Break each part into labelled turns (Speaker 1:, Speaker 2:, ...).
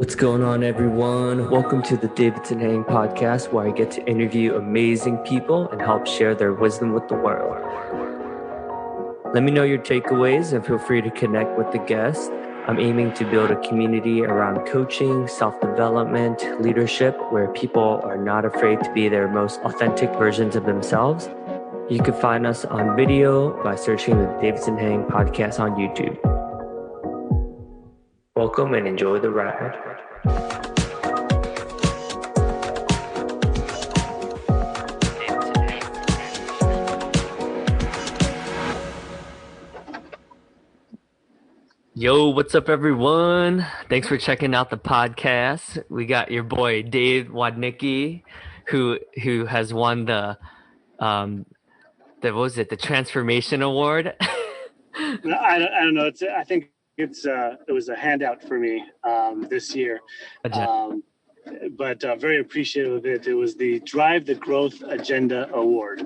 Speaker 1: What's going on, everyone? Welcome to the Davidson podcast, where I get to interview amazing people and help share their wisdom with the world. Let me know your takeaways and feel free to connect with the guest. I'm aiming to build a community around coaching, self-development, leadership, where people are not afraid to be their most authentic versions of themselves. You can find us on video by searching the Davidson podcast on YouTube. Welcome and enjoy the ride. Yo, what's up, everyone? Thanks for checking out the podcast. We got your boy Dave Wodnicki, who has won the what was it, the Transformation Award.
Speaker 2: I don't know. I think it was a handout for me this year, but very appreciative of it. It was the Drive the Growth Agenda Award,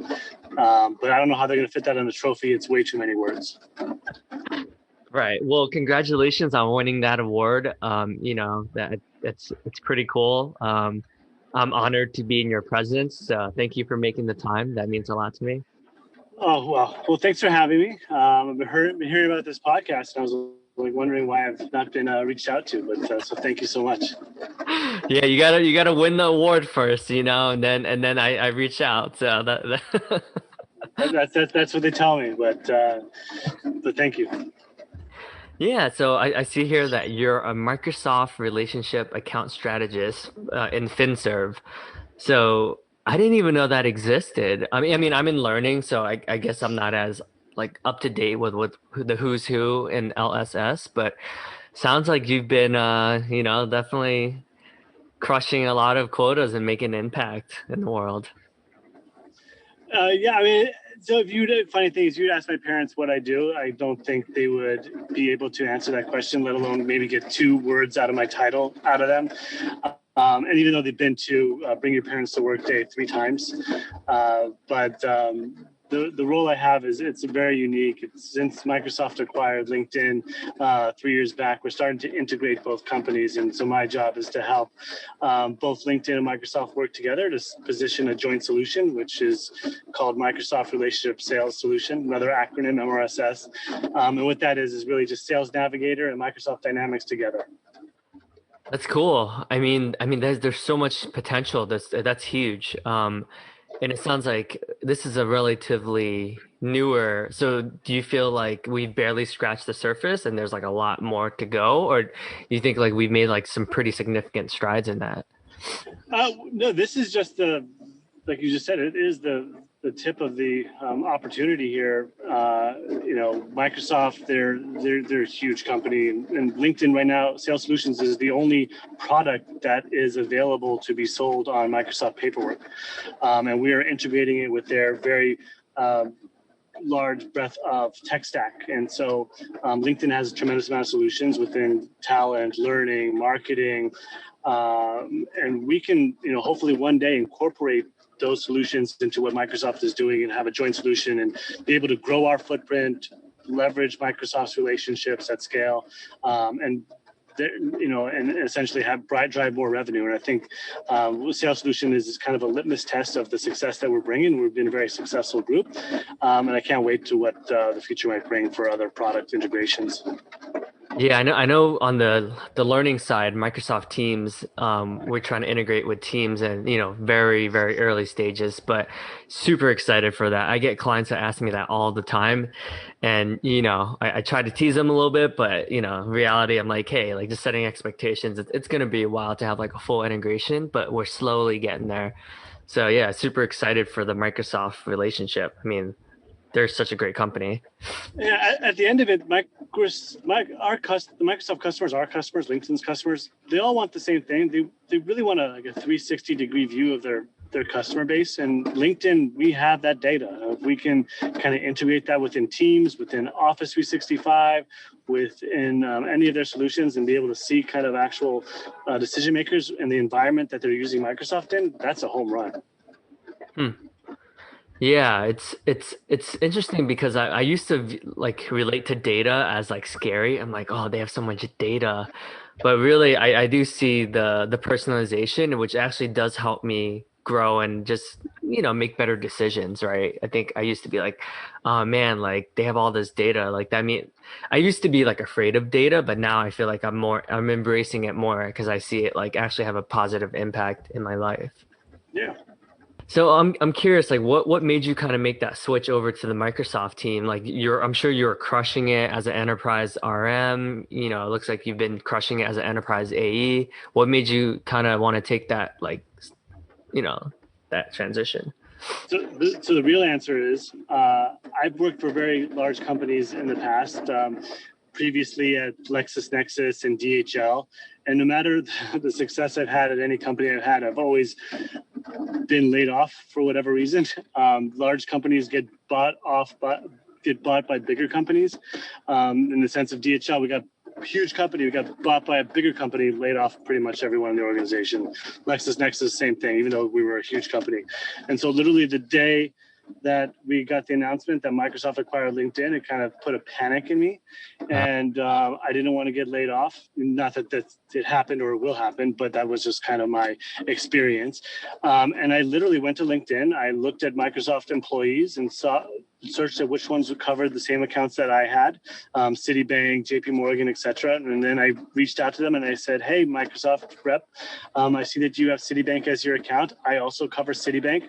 Speaker 2: but I don't know how they're going to fit that on a trophy. It's way too many words.
Speaker 1: Right. Well, congratulations on winning that award. It's pretty cool. I'm honored to be in your presence. Thank you for making the time. That means a lot to me.
Speaker 2: Oh, well, thanks for having me. I've been hearing about this podcast, and I was wondering why I've not been reached out to, but so thank you so much.
Speaker 1: Yeah, you gotta win the award first, and then I reach out. So
Speaker 2: that's what they tell me, but thank you.
Speaker 1: Yeah, so I see here that you're a Microsoft relationship account strategist in FinServe. So I didn't even know that existed. I mean, I'm in learning, so I guess I'm not as up to date with the who's who in LSS. But sounds like you've been, definitely crushing a lot of quotas and making an impact in the world.
Speaker 2: Yeah, I mean, so funny thing is, you'd ask my parents what I do, I don't think they would be able to answer that question, let alone maybe get 2 words out of my title out of them. And even though they've been to Bring Your Parents to Work Day 3 times, the role I have it's very unique. Since Microsoft acquired LinkedIn 3 years back, we're starting to integrate both companies. And so my job is to help both LinkedIn and Microsoft work together to position a joint solution, which is called Microsoft Relationship Sales Solution, another acronym, MRSS. And what that is really just Sales Navigator and Microsoft Dynamics together.
Speaker 1: That's cool. I mean, there's so much potential. That's huge. And it sounds like this is a relatively newer. So do you feel like we've barely scratched the surface and there's a lot more to go, or do you think we've made some pretty significant strides in that?
Speaker 2: No, this is just like you just said, it is the tip of the opportunity here. Microsoft, they're a huge company, and LinkedIn right now, Sales Solutions is the only product that is available to be sold on Microsoft Paperwork, and we are integrating it with their very large breadth of tech stack. And so LinkedIn has a tremendous amount of solutions within talent, learning, marketing, and we can, hopefully one day incorporate those solutions into what Microsoft is doing and have a joint solution and be able to grow our footprint, leverage Microsoft's relationships at scale, and essentially drive more revenue. And I think Sales Solution is kind of a litmus test of the success that we're bringing. We've been a very successful group, and I can't wait to what the future might bring for other product integrations.
Speaker 1: Yeah, I know on the learning side, Microsoft Teams, we're trying to integrate with Teams and, very, very early stages, but super excited for that. I get clients that ask me that all the time. And, I try to tease them a little bit, but, in reality, I'm like, hey, just setting expectations. It's going to be a while to have a full integration, but we're slowly getting there. So yeah, super excited for the Microsoft relationship. I mean, they're such a great company.
Speaker 2: Yeah, at the end of it, the Microsoft customers, our customers, LinkedIn's customers, they all want the same thing. They really want a 360-degree view of their customer base. And LinkedIn, we have that data. If we can kind of integrate that within Teams, within Office 365, within any of their solutions, and be able to see kind of actual decision makers in the environment that they're using Microsoft in, that's a home run.
Speaker 1: Yeah, it's interesting because I used to relate to data as scary. I'm like, oh, they have so much data. But really, I do see the personalization, which actually does help me grow and just, make better decisions, right? I think I used to be like, oh man, like they have all this data. Like that mean I used to be like afraid of data, but now I feel like I'm embracing it more because I see it like actually have a positive impact in my life.
Speaker 2: Yeah.
Speaker 1: So I'm curious, like what made you kind of make that switch over to the Microsoft team? Like I'm sure you're crushing it as an enterprise RM. It looks like you've been crushing it as an enterprise AE. What made you kind of want to take that you know, that transition?
Speaker 2: So the real answer is I've worked for very large companies in the past, previously at LexisNexis and DHL. And no matter the success I've had at any company I've had, I've always been laid off for whatever reason. Large companies get bought by bigger companies. In the sense of DHL, we got a huge company, we got bought by a bigger company, laid off pretty much everyone in the organization. LexisNexis, same thing, even though we were a huge company. And so literally the day that we got the announcement that Microsoft acquired LinkedIn, it kind of put a panic in me. And I didn't want to get laid off. Not that it happened or will happen, but that was just kind of my experience. And I literally went to LinkedIn. I looked at Microsoft employees and searched at which ones would cover the same accounts that I had, Citibank, JP Morgan, etc. And then I reached out to them and I said, hey, Microsoft rep, I see that you have Citibank as your account. I also cover Citibank.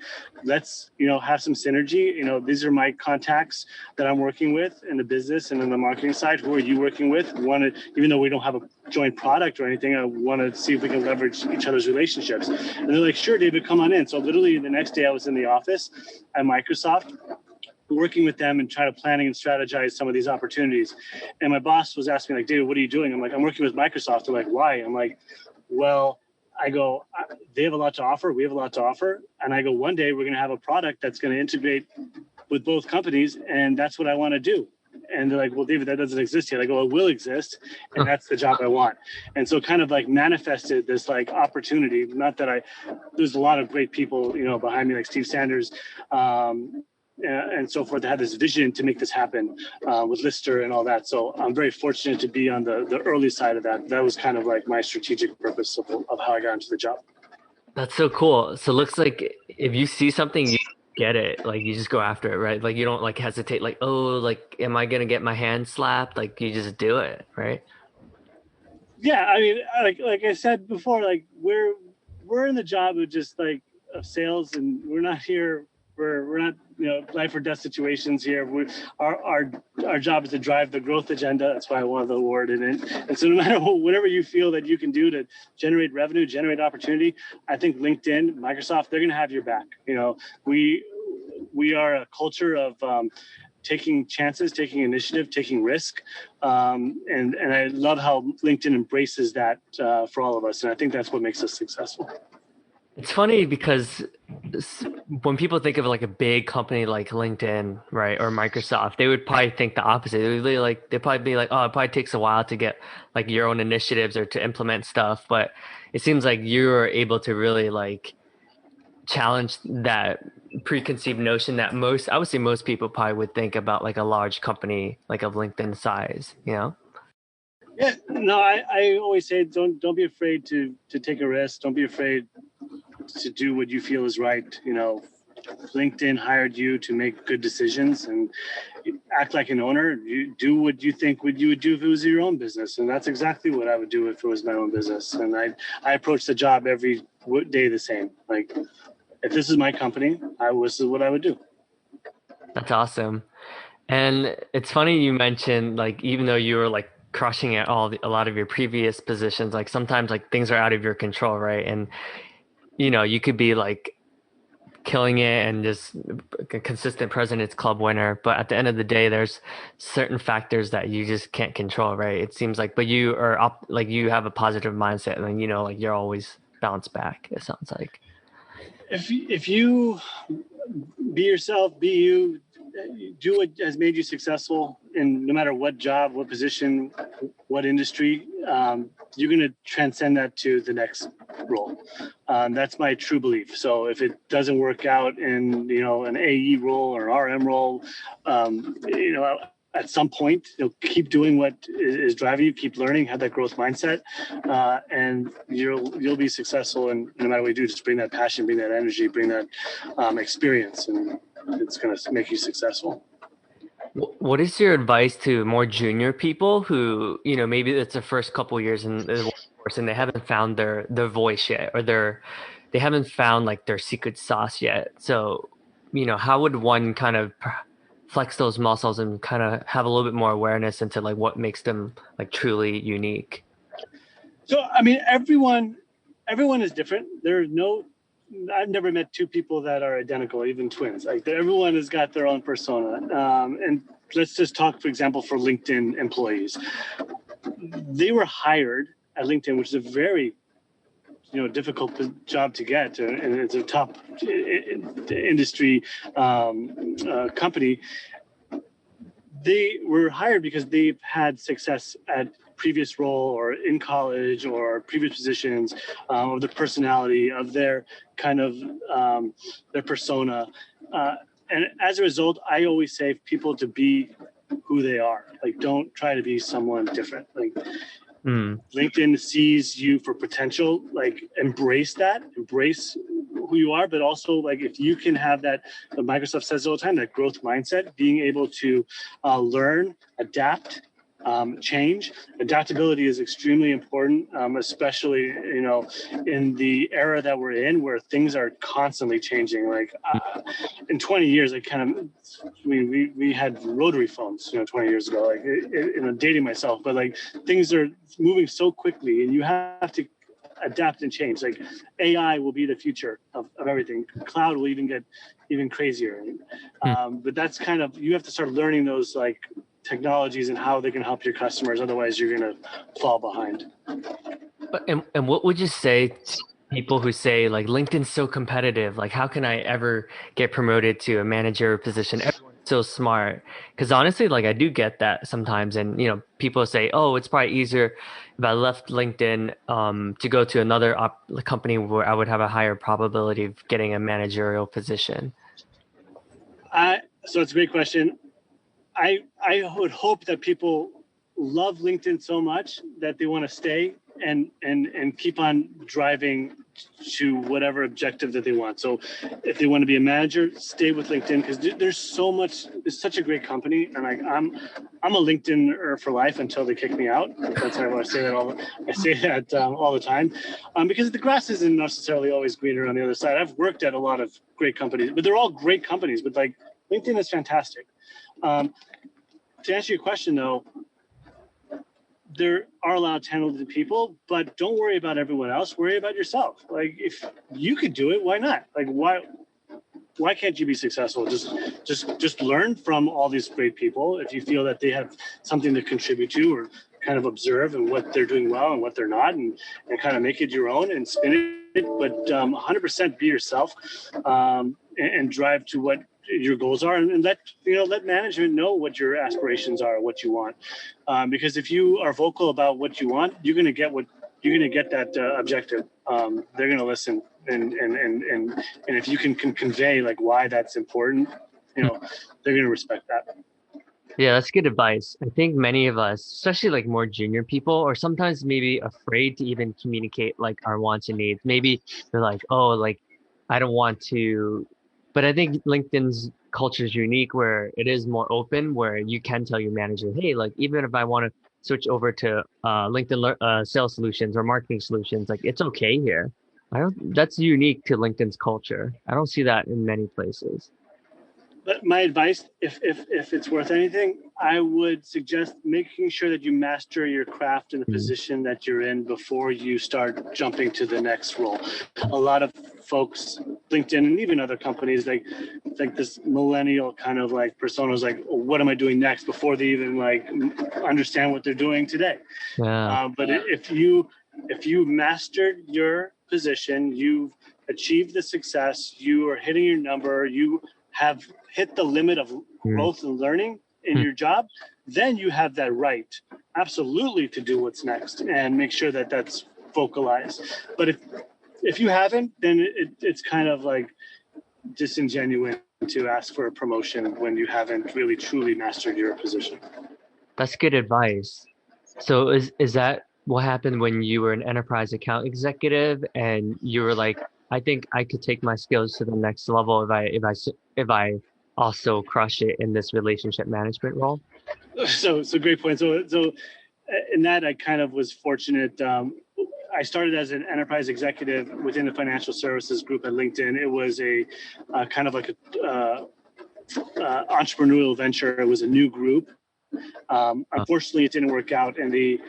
Speaker 2: Let's, have some synergy. These are my contacts that I'm working with in the business and in the marketing side. Who are you working with? Even though we don't have a joint product or anything, I want to see if we can leverage each other's relationships. And they're like, sure, David, come on in. So literally the next day I was in the office at Microsoft working with them and try to planning and strategize some of these opportunities. And my boss was asking me, like, David, what are you doing? I'm like, I'm working with Microsoft. They're like, why? I'm like, well, I go, they have a lot to offer. We have a lot to offer. And I go, one day we're going to have a product that's going to integrate with both companies. And that's what I want to do. And they're like, well, David, that doesn't exist yet. I go, it will exist. And that's the job I want. And so kind of like manifested this like opportunity. Not that there's a lot of great people, behind me, like Steve Sanders, and so forth, to have this vision to make this happen with Lister and all that. So I'm very fortunate to be on the early side of that. That was kind of like my strategic purpose of how I got into the job.
Speaker 1: That's so cool. So it looks like if you see something, you get it. Like you just go after it, right? Like you don't like hesitate, like, oh, like am I gonna get my hand slapped? Like you just do it, right?
Speaker 2: Yeah, I mean, like I said before, like we're in the job of just like of sales, and we're not here. We're not life or death situations here. Our job is to drive the growth agenda. That's why I wanted the award in it. And so no matter whatever you feel that you can do to generate revenue, generate opportunity, I think LinkedIn, Microsoft, they're going to have your back. We are a culture of taking chances, taking initiative, taking risk. And I love how LinkedIn embraces that for all of us. And I think that's what makes us successful.
Speaker 1: It's funny because when people think of like a big company like LinkedIn, right, or Microsoft, they would probably think the opposite. They'd probably be like, oh, it probably takes a while to get like your own initiatives or to implement stuff. But it seems like you're able to really like challenge that preconceived notion that I would say most people probably would think about like a large company like of LinkedIn size.
Speaker 2: Yeah, no, I always say don't be afraid to take a risk. Don't be afraid to do what you feel is right. LinkedIn hired you to make good decisions and act like an owner. You do what you think you would do if it was your own business, and that's exactly what I would do if it was my own business. And I approach the job every day the same. Like, if this is my company, this is what I would do.
Speaker 1: That's awesome. And it's funny you mentioned like even though you were like crushing it a lot of your previous positions, like sometimes like things are out of your control, right? And you could be like killing it and just a consistent President's Club winner, but at the end of the day, there's certain factors that you just can't control, right? It seems like, but you are like you have a positive mindset, and then like you're always bounce back. It sounds like.
Speaker 2: If you be yourself, be you, do what has made you successful, and no matter what job, what position, what industry, you're going to transcend that to the next role. That's my true belief. So if it doesn't work out in an AE role or RM role, at some point, keep doing what is driving you, keep learning, have that growth mindset, and you'll be successful. And no matter what you do, just bring that passion, bring that energy, bring that experience, and it's going to make you successful.
Speaker 1: What is your advice to more junior people who, maybe it's their first couple years in the workforce and they haven't found their voice yet, or they haven't found like their secret sauce yet. So, how would one kind of flex those muscles and kind of have a little bit more awareness into like what makes them like truly unique?
Speaker 2: So, I mean, everyone is different. I've never met two people that are identical, even twins. Like everyone has got their own persona. And let's just talk, for example, for LinkedIn employees. They were hired at LinkedIn, which is a very difficult job to get, and it's a top industry company. They were hired because they've had success at previous role or in college or previous positions, of the personality of their kind of their persona. And as a result, I always say people to be who they are. Like, don't try to be someone different. Like, LinkedIn sees you for potential. Like, embrace who you are, but also like if you can have that, Microsoft says all the time, that growth mindset, being able to learn, adapt, change. Adaptability is extremely important, especially in the era that we're in, where things are constantly changing. Like in 20 years, we had rotary phones, 20 years ago. Like, dating myself, but like things are moving so quickly, and you have to adapt and change. Like AI will be the future of everything. Cloud will even get even crazier. But that's kind of, you have to start learning those like technologies and how they can help your customers. Otherwise, you're going to fall behind.
Speaker 1: And what would you say to people who say like LinkedIn's so competitive? Like, how can I ever get promoted to a manager position? Everyone's so smart. Because honestly, like I do get that sometimes, and people say, "Oh, it's probably easier if I left LinkedIn to go to another company where I would have a higher probability of getting a managerial position."
Speaker 2: So it's a great question. I would hope that people love LinkedIn so much that they want to stay and keep on driving to whatever objective that they want. So if they want to be a manager, stay with LinkedIn, because there's so much. It's such a great company, and like I'm a LinkedIner for life until they kick me out. That's why I say that all the time, because the grass isn't necessarily always greener on the other side. I've worked at a lot of great companies, but they're all great companies. But like LinkedIn is fantastic. To answer your question, though, there are a lot of talented people, but don't worry about everyone else. Worry about yourself. Like, if you could do it, why not? Like, why can't you be successful? Just learn from all these great people. If you feel that they have something to contribute to, or kind of observe and what they're doing well and what they're not, and kind of make it your own and spin it. But 100% be yourself, and drive to what your goals are, and let management know what your aspirations are, what you want, because if you are vocal about what you want, you're going to get that objective. They're going to listen, and if you can convey like why that's important, they're going to respect that.
Speaker 1: Yeah, that's good advice. I think many of us, especially like more junior people, are sometimes maybe afraid to even communicate like our wants and needs. Maybe they're like, oh, like I don't want to. But I think LinkedIn's culture is unique where it is more open, where you can tell your manager, hey, like even if I want to switch over to LinkedIn sales solutions or marketing solutions, like it's okay here. I don't, that's unique to LinkedIn's culture. I don't see that in many places.
Speaker 2: But my advice, if it's worth anything, I would suggest making sure that you master your craft in the position that you're in before you start jumping to the next role. A lot of folks, LinkedIn and even other companies, like this millennial kind of like personas, like, oh, what am I doing next, before they even like understand what they're doing today.
Speaker 1: Yeah.
Speaker 2: But if you mastered your position, you've achieved the success, you are hitting your number, you have hit the limit of growth and learning in your job, then you have that right, absolutely, to do what's next and make sure that that's vocalized. But if you haven't, then it's kind of like disingenuous to ask for a promotion when you haven't really truly mastered your position.
Speaker 1: That's good advice. So is that what happened when you were an enterprise account executive and you were like, I think I could take my skills to the next level if I also crush it in this relationship management role?
Speaker 2: So great point. So in that I kind of was fortunate. I started as an enterprise executive within the financial services group at LinkedIn. It was a kind of like a entrepreneurial venture. It was a new group. Unfortunately, it didn't work out, and they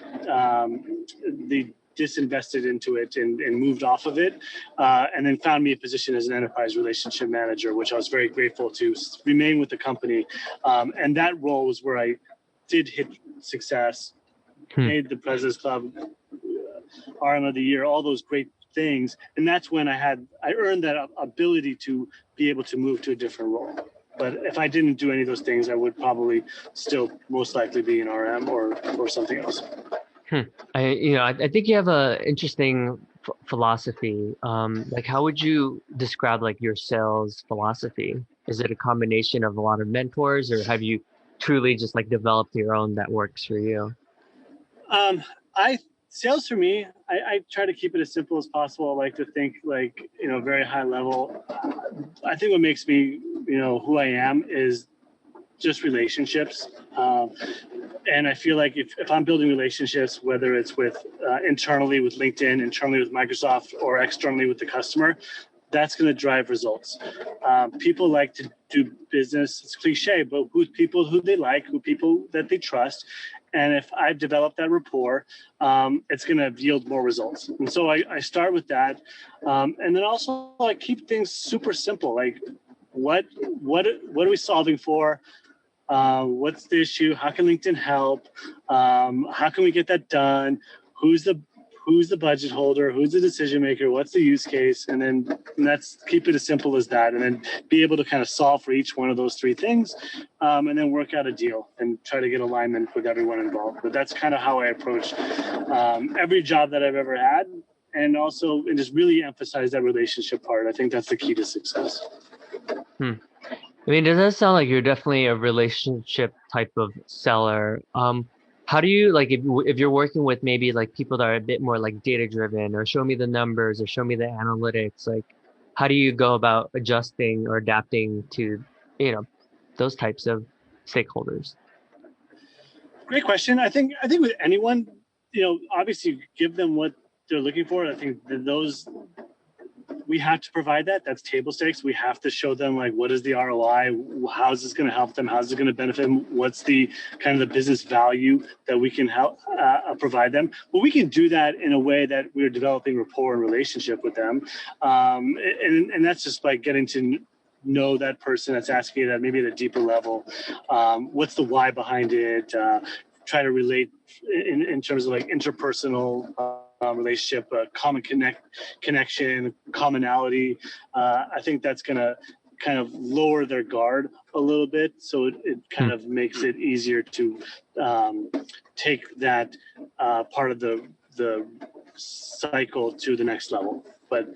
Speaker 2: disinvested into it and moved off of it, and then found me a position as an enterprise relationship manager, which I was very grateful to remain with the company. And that role was where I did hit success, made the President's Club, RM of the Year, all those great things. And that's when I earned that ability to be able to move to a different role. But if I didn't do any of those things, I would probably still most likely be in RM or something else.
Speaker 1: I think you have a interesting philosophy. Like, how would you describe like your sales philosophy? Is it a combination of a lot of mentors, or have you truly just like developed your own that works for you?
Speaker 2: I Sales for me, I try to keep it as simple as possible. I like to think like, very high level. I think what makes me, who I am is just relationships. And I feel like if I'm building relationships, whether it's with internally with LinkedIn, internally with Microsoft, or externally with the customer, that's going to drive results. People like to do business. It's cliche, but with people who they like, who people that they trust. And if I've developed that rapport, it's going to yield more results. And so I start with that. And then also I keep things super simple. Like what are we solving for? What's the issue? How can LinkedIn help? How can we get that done? Who's the budget holder? Who's the decision maker? What's the use case? And that's keep it as simple as that. And then be able to kind of solve for each one of those three things, and then work out a deal and try to get alignment with everyone involved. But that's kind of how I approach every job that I've ever had. And just really emphasize that relationship part. I think that's the key to success.
Speaker 1: I mean, does that sound like you're definitely a relationship type of seller? How do you like if you're working with maybe like people that are a bit more like data driven or show me the numbers or show me the analytics, like how do you go about adjusting or adapting to, you know, those types of stakeholders?
Speaker 2: Great question. I think with anyone, obviously give them what they're looking for. I think that we have to provide that. That's table stakes. We have to show them like what is the ROI, how is this going to help them, how is it going to benefit them, what's the kind of the business value that we can help provide them. But we can do that in a way that we're developing rapport and relationship with them, and that's just by getting to know that person that's asking it at maybe at a deeper level. What's the why behind it? Try to relate in terms of like interpersonal relationship, common connection, commonality. I think that's going to kind of lower their guard a little bit. So it kind of makes it easier to take that part of the cycle to the next level. But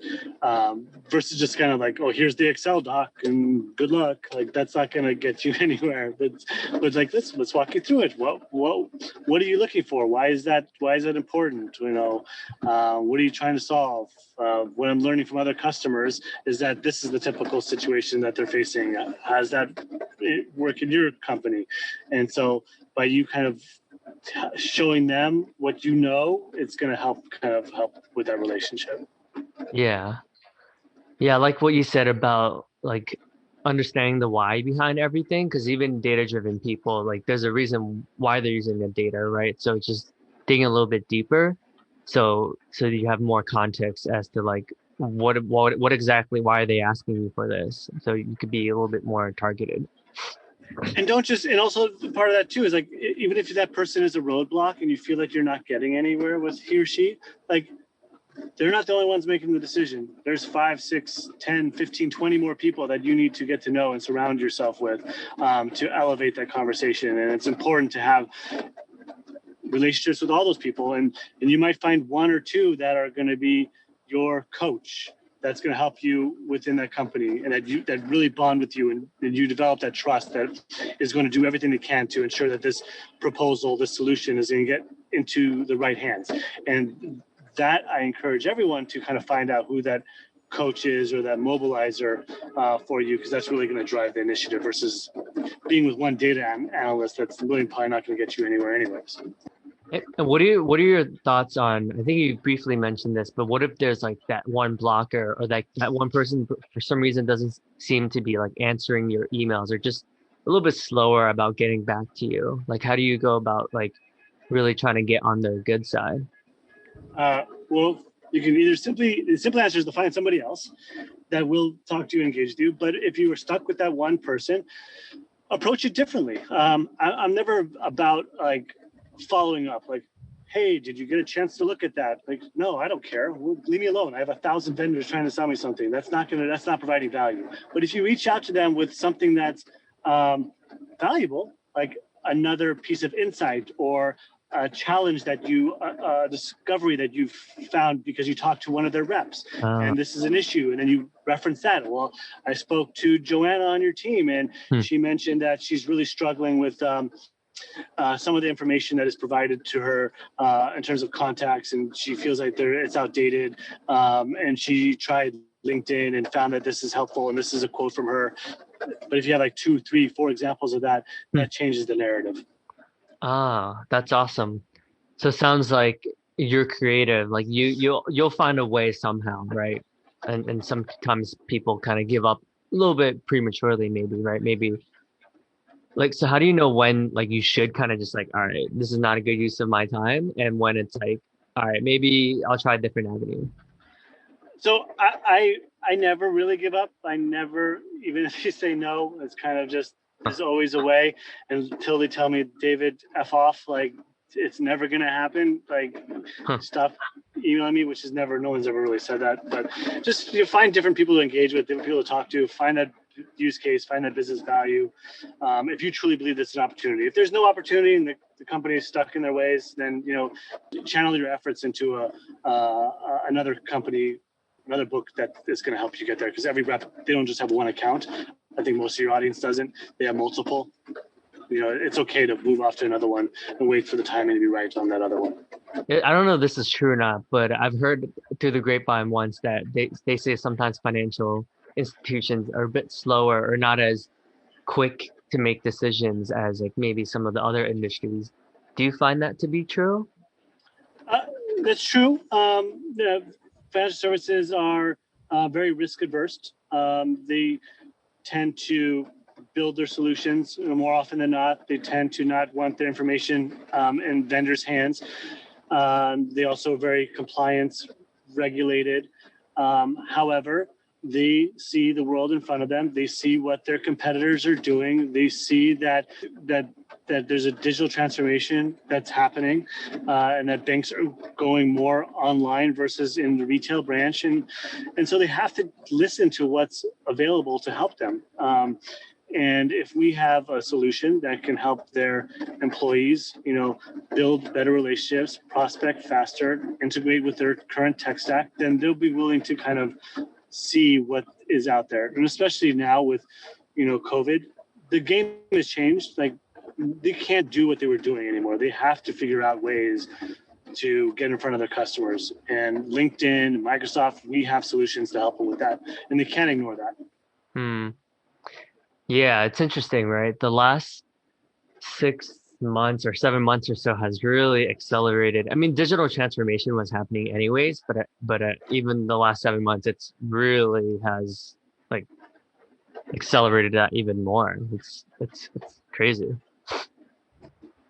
Speaker 2: versus just kind of like, oh, here's the Excel doc and good luck. Like that's not going to get you anywhere. But like let's walk you through it. What are you looking for? Why is that important? What are you trying to solve? What I'm learning from other customers is that this is the typical situation that they're facing. How does that work in your company? And so by you kind of showing them what it's going to help with that relationship.
Speaker 1: Yeah. Yeah, I like what you said about like understanding the why behind everything, because even data-driven people, like there's a reason why they're using the data, right? So it's just digging a little bit deeper, so you have more context as to like what exactly why are they asking you for this, so you could be a little bit more targeted.
Speaker 2: And also part of that too is like, even if that person is a roadblock and you feel like you're not getting anywhere with he or she, like they're not the only ones making the decision. There's 5, 6, 10, 15, 20 more people that you need to get to know and surround yourself with to elevate that conversation. And it's important to have relationships with all those people. And you might find one or two that are going to be your coach, that's going to help you within that company, and that really bond with you, and you develop that trust that is going to do everything they can to ensure that this proposal, this solution is going to get into the right hands. And that I encourage everyone to kind of find out who that coach is or that mobilizer for you, because that's really going to drive the initiative versus being with one data analyst that's really probably not going to get you anywhere anyways.
Speaker 1: And what are your thoughts on, I think you briefly mentioned this, but what if there's like that one blocker or that one person for some reason doesn't seem to be like answering your emails or just a little bit slower about getting back to you? Like how do you go about like really trying to get on their good side?
Speaker 2: Well, you can either the simple answer is to find somebody else that will talk to you and engage you. But if you were stuck with that one person, approach it differently. I'm never about like following up, like, hey, did you get a chance to look at that? Like, no, I don't care. Well, leave me alone. I have 1,000 vendors trying to sell me something. That's not providing value. But if you reach out to them with something that's valuable, like another piece of insight or a challenge that you discovery that you found because you talked to one of their reps,
Speaker 1: Uh,
Speaker 2: and this is an issue, and then you reference that. Well, I spoke to Joanna on your team, and
Speaker 1: hmm.
Speaker 2: she mentioned that she's really struggling with some of the information that is provided to her in terms of contacts, and she feels like it's outdated, and she tried LinkedIn and found that this is helpful, and this is a quote from her. But if you have like 2, 3, 4 examples of that,
Speaker 1: Hmm.
Speaker 2: that changes the narrative.
Speaker 1: That's awesome. So it sounds like you're creative. Like you'll find a way somehow, right? And sometimes people kind of give up a little bit prematurely, maybe, right? Maybe like so how do you know when like you should kind of just like, all right, this is not a good use of my time, and when it's like, all right, maybe I'll try a different avenue.
Speaker 2: So I never really give up. I never, even if you say no, it's kind of just,
Speaker 1: Huh.
Speaker 2: there's always a way until they tell me, David, F off. Like, it's never going to happen. Like,
Speaker 1: Huh.
Speaker 2: stop emailing me, which is never, no one's ever really said that. But just find different people to engage with, different people to talk to, find that use case, find that business value. If you truly believe this is an opportunity. If there's no opportunity and the company is stuck in their ways, then, channel your efforts into another company, another book that is going to help you get there, because every rep, they don't just have one account. I think most of your audience doesn't. They have multiple. It's okay to move off to another one and wait for the timing to be right on that other one.
Speaker 1: I don't know if this is true or not, but I've heard through the grapevine once that they say sometimes financial institutions are a bit slower or not as quick to make decisions as like maybe some of the other industries. Do you find that to be true?
Speaker 2: Uh, that's true. The financial services are very risk adverse. They tend to build their solutions more often than not. They tend to not want their information in vendors' hands. They also are very compliance regulated. However, they see the world in front of them. They see what their competitors are doing. They see that there's a digital transformation that's happening, and that banks are going more online versus in the retail branch, and so they have to listen to what's available to help them. And if we have a solution that can help their employees, build better relationships, prospect faster, integrate with their current tech stack, then they'll be willing to kind of see what is out there. And especially now with, COVID, the game has changed. Like, they can't do what they were doing anymore. They have to figure out ways to get in front of their customers. And LinkedIn, Microsoft, we have solutions to help them with that. And they can't ignore that.
Speaker 1: Hmm. Yeah, it's interesting, right? The last 6 months or 7 months or so has really accelerated. I mean, digital transformation was happening anyways, but even the last 7 months, it's really has like accelerated that even more. It's crazy.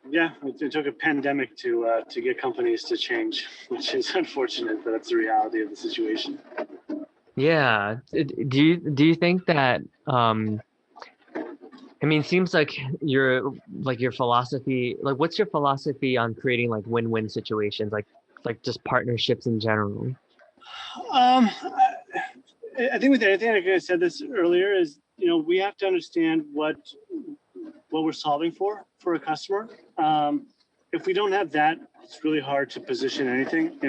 Speaker 2: Yeah, it took a pandemic to get companies to change, which is unfortunate, but that's the reality of the situation.
Speaker 1: Yeah. Do you think that I mean, it seems like your philosophy, like what's your philosophy on creating like win-win situations, like just partnerships in general?
Speaker 2: Um, I think with anything, like I said this earlier, is we have to understand what we're solving for a customer. If we don't have that it's really hard to position anything,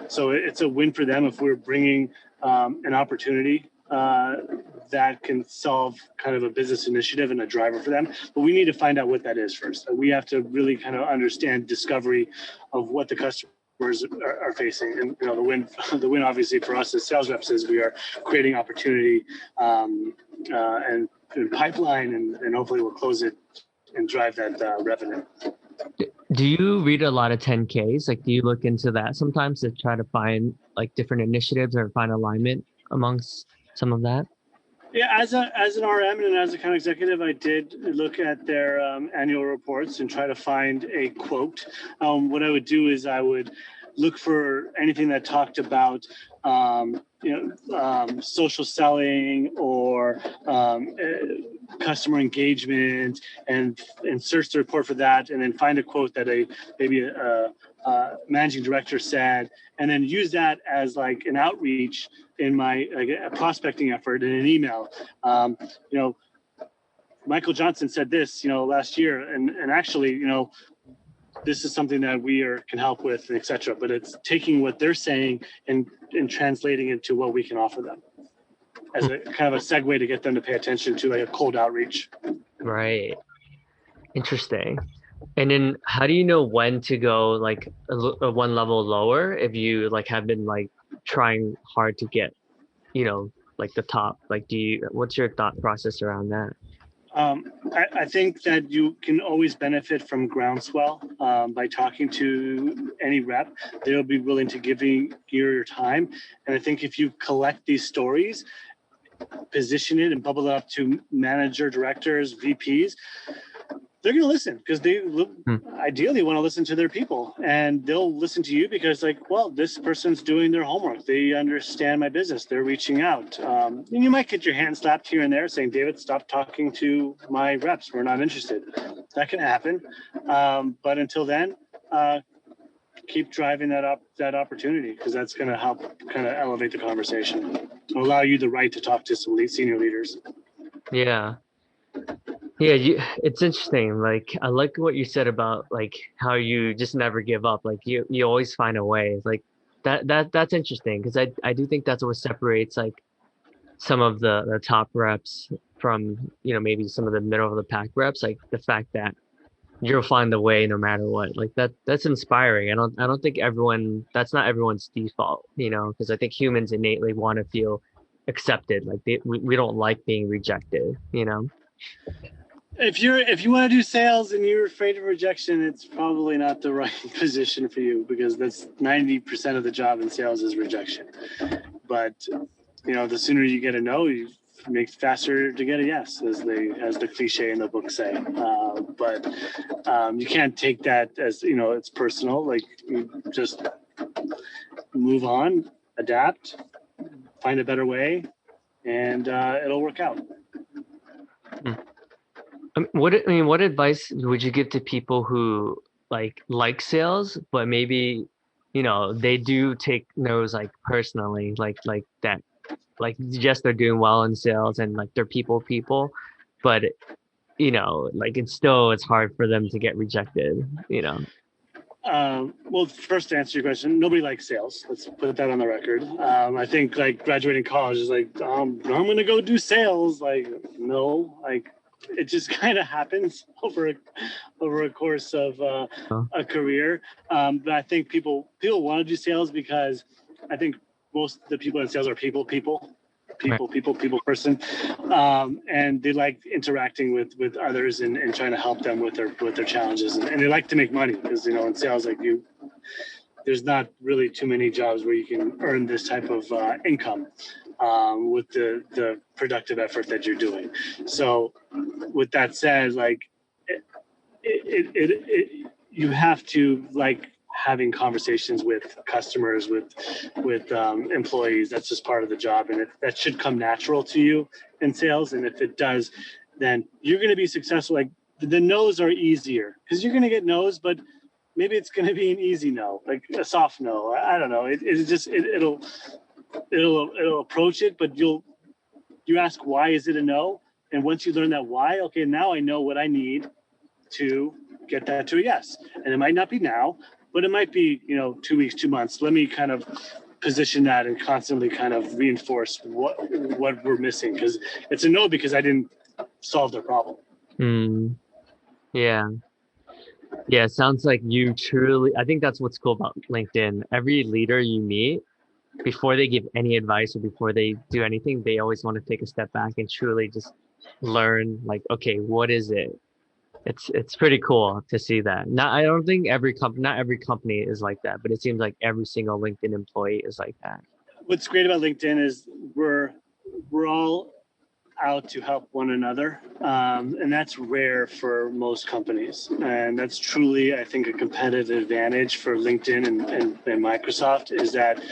Speaker 2: so it's a win for them if we're bringing an opportunity that can solve kind of a business initiative and a driver for them. But we need to find out what that is first. We have to really kind of understand discovery of what the customers are facing. And the win obviously for us as sales reps is we are creating opportunity and pipeline, and hopefully we'll close it and drive that revenue.
Speaker 1: Do you read a lot of 10Ks? Like, do you look into that sometimes to try to find like different initiatives or find alignment amongst some of that?
Speaker 2: Yeah, as an RM and as account executive, I did look at their annual reports and try to find a quote. What I would do is I would look for anything that talked about social selling or customer engagement, and search the report for that, and then find a quote that maybe a managing director said, and then use that as like an outreach in my a prospecting effort in an email. Michael Johnson said this, last year, and actually, this is something that we can help with, et cetera. But it's taking what they're saying and translating it to what we can offer them as a kind of a segue to get them to pay attention to like a cold outreach.
Speaker 1: Right. Interesting. And then how do you know when to go like a one level lower if you like have been like trying hard to get, like the top? Like, what's your thought process around that?
Speaker 2: I think that you can always benefit from groundswell by talking to any rep. They'll be willing to give you your time. And I think if you collect these stories, position it and bubble it up to manager, directors, VPs, they're going to listen because they ideally want to listen to their people, and they'll listen to you because this person's doing their homework. They understand my business. They're reaching out. And you might get your hand slapped here and there saying, David, stop talking to my reps. We're not interested. That can happen. But until then, keep driving that opportunity, because that's going to help kind of elevate the conversation, allow you the right to talk to some senior leaders.
Speaker 1: Yeah. Yeah, it's interesting. Like, I like what you said about like how you just never give up. Like you always find a way. It's like that's interesting because I do think that's what separates like some of the top reps from, maybe some of the middle of the pack reps. Like the fact that you'll find a way no matter what. Like that's inspiring. I don't think that's not everyone's default, because I think humans innately want to feel accepted. Like we don't like being rejected.
Speaker 2: If you want to do sales and you're afraid of rejection, it's probably not the right position for you, because that's 90% of the job in sales is rejection. But the sooner you get a no, you make it faster to get a yes, as the cliche in the book say. But you can't take that as it's personal. Like, you just move on, adapt, find a better way, and it'll work out.
Speaker 1: What advice would you give to people who like sales, but maybe, they do take no's like personally, like that, like yes, they're doing well in sales and like they're people, but like it's hard for them to get rejected.
Speaker 2: Well, first to answer your question, nobody likes sales. Let's put that on the record. I think like graduating college is like, I'm going to go do sales. Like, no, like it just kind of happens over a course of a career. But I think people want to do sales because I think most of the people in sales are people person, and they like interacting with others and trying to help them with their challenges, and they like to make money because in sales, like there's not really too many jobs where you can earn this type of income with the productive effort that you're doing. So with that said, like you have to like having conversations with customers, with employees. That's just part of the job, and that should come natural to you in sales. And if it does, then you're going to be successful. Like the no's are easier because you're going to get no's, but maybe it's going to be an easy no, like a soft no. I don't know. It'll approach it, but you ask why is it a no, and once you learn that why, okay, now I know what I need to get that to a yes. And it might not be now, but it might be, 2 weeks, 2 months. Let me kind of position that and constantly kind of reinforce what we're missing, because it's a no because I didn't solve their problem.
Speaker 1: Mm, yeah. Yeah, it sounds like you truly, I think that's what's cool about LinkedIn. Every leader you meet, before they give any advice or before they do anything, they always want to take a step back and truly just learn, like, okay, what is it? It's pretty cool to see that. Not I don't think not every company is like that, but it seems like every single LinkedIn employee is like that.
Speaker 2: What's great about LinkedIn is we're all out to help one another. And that's rare for most companies. And that's truly, I think, a competitive advantage for LinkedIn and Microsoft, is that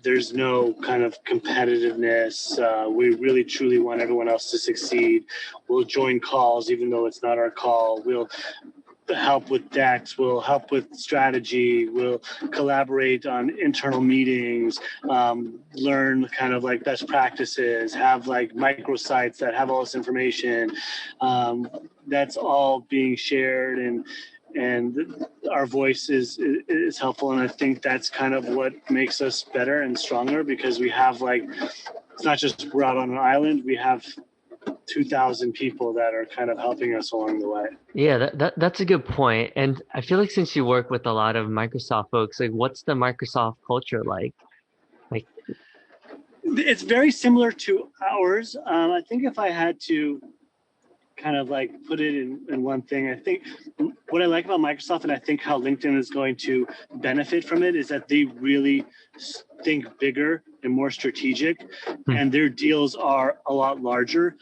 Speaker 2: there's no kind of competitiveness. We really, truly want everyone else to succeed. We'll join calls, even though it's not our call. We'll help with decks, we'll help with strategy, we'll collaborate on internal meetings, learn kind of like best practices, have like microsites that have all this information. That's all being shared, and our voice is helpful. And I think that's kind of what makes us better and stronger, because we have like, it's not just we're out on an island, we have 2,000 people that are kind of helping us along the way.
Speaker 1: Yeah, that's a good point. And I feel like since you work with a lot of Microsoft folks, like what's the Microsoft culture like? Like,
Speaker 2: It's very similar to ours. I think if I had to kind of like put it in one thing, I think what I like about Microsoft, and I think how LinkedIn is going to benefit from it, is that they really think bigger and more strategic, and their deals are a lot larger,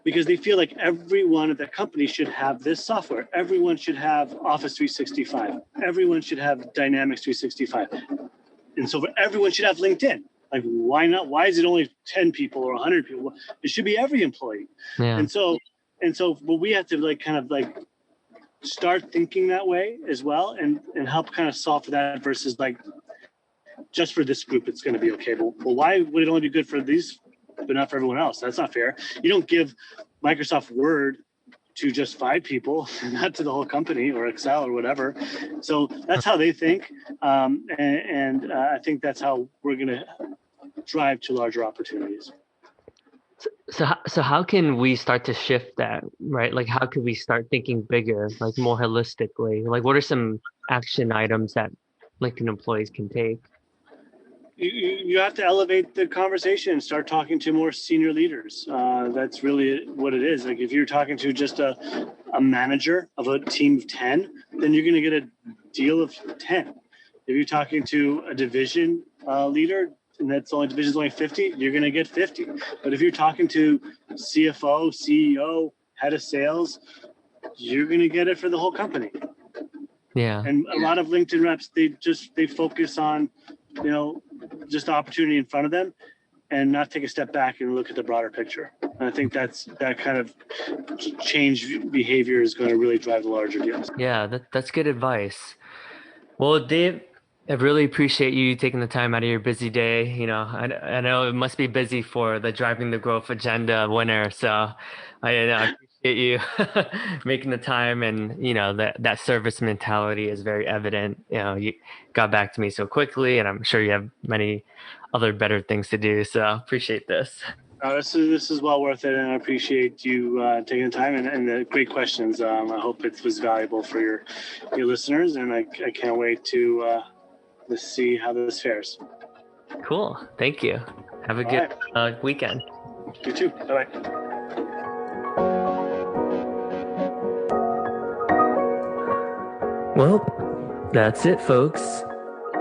Speaker 2: because they feel like everyone at the company should have this software. Everyone should have Office 365. Everyone should have Dynamics 365. And so everyone should have LinkedIn. Like, why not? Why is it only 10 people or 100 people? It should be every employee.
Speaker 1: yeah.
Speaker 2: And so well, we have to like kind of like start thinking that way as well, and help kind of solve for that, versus like, just for this group, it's going to be okay. Well, why would it only be good for these, but not for everyone else? That's not fair. You don't give Microsoft Word to just 5 people, not to the whole company, or Excel or whatever. So that's how they think. And I think that's how we're going to drive to larger opportunities.
Speaker 1: So how can we start to shift that, right? Like how can we start thinking bigger, like more holistically? Like what are some action items that LinkedIn employees can take?
Speaker 2: You have to elevate the conversation and start talking to more senior leaders. That's really what it is. Like if you're talking to just a manager of a team of 10, then you're going to get a deal of 10. If you're talking to a division leader, and that's only division's only 50, you're going to get 50. But if you're talking to CFO, CEO, head of sales, you're going to get it for the whole company.
Speaker 1: Yeah.
Speaker 2: And a lot of LinkedIn reps, they focus on, just the opportunity in front of them, and not take a step back and look at the broader picture. And I think that kind of change behavior is going to really drive the larger deals.
Speaker 1: Yeah, that's good advice. Well, Dave, I really appreciate you taking the time out of your busy day. I know it must be busy for the Driving the Growth Agenda winner. So I appreciate you making the time, and that service mentality is very evident. You got back to me so quickly, and I'm sure you have many other better things to do. So appreciate this.
Speaker 2: This is well worth it, and I appreciate you taking the time and the great questions. I hope it was valuable for your listeners, and I can't wait to see how this fares.
Speaker 1: Cool. Thank you. Have a good weekend.
Speaker 2: You too. Bye-bye.
Speaker 1: Well, that's it, folks.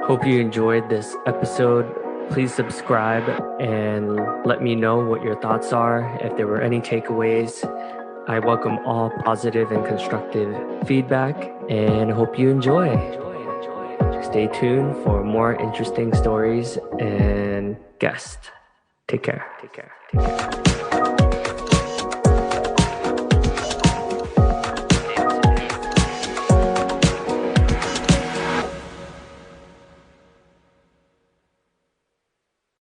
Speaker 1: Hope you enjoyed this episode. Please subscribe and let me know what your thoughts are. If there were any takeaways, I welcome all positive and constructive feedback, and hope you enjoy. Stay tuned for more interesting stories and guests. Take care.